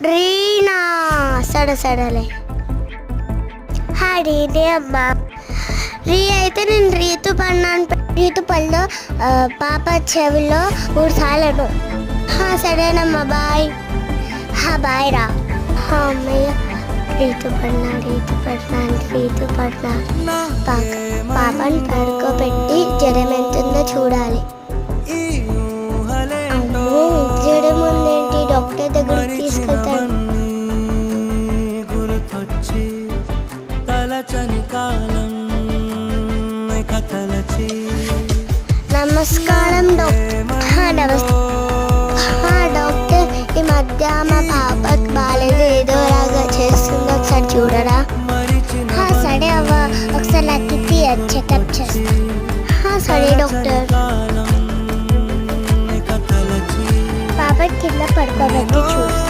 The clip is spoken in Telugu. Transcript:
రీనా సడలే రీనే అమ్మా అయితే నేను రీతు పడినాను. రీతు పళ్ళు పాప చెవిలో 3 సార్లు. సరేనమ్మా బాయ్. బాయ్ రా. అమ్మయ్య రీతు పడినా పాపని పడుకోబెట్టి జ్వరం ఎంతుందో చూడాలి. జ్వరం ఉందేంటి, డాక్టర్ దగ్గరికి తీసుకెళ్తాను. నమస్కారం డాక్టర్, ఈ మధ్య మా పాపకు బాగాలేదు, ఏదోలాగా చేస్తుంది, ఒకసారి చూడరా. సరే అవ్వ, ఒకసారి అతిథి చెకప్ చేస్తా. సరే డాక్టర్. పాప కింద పడుకోబెట్టి చూస్తా.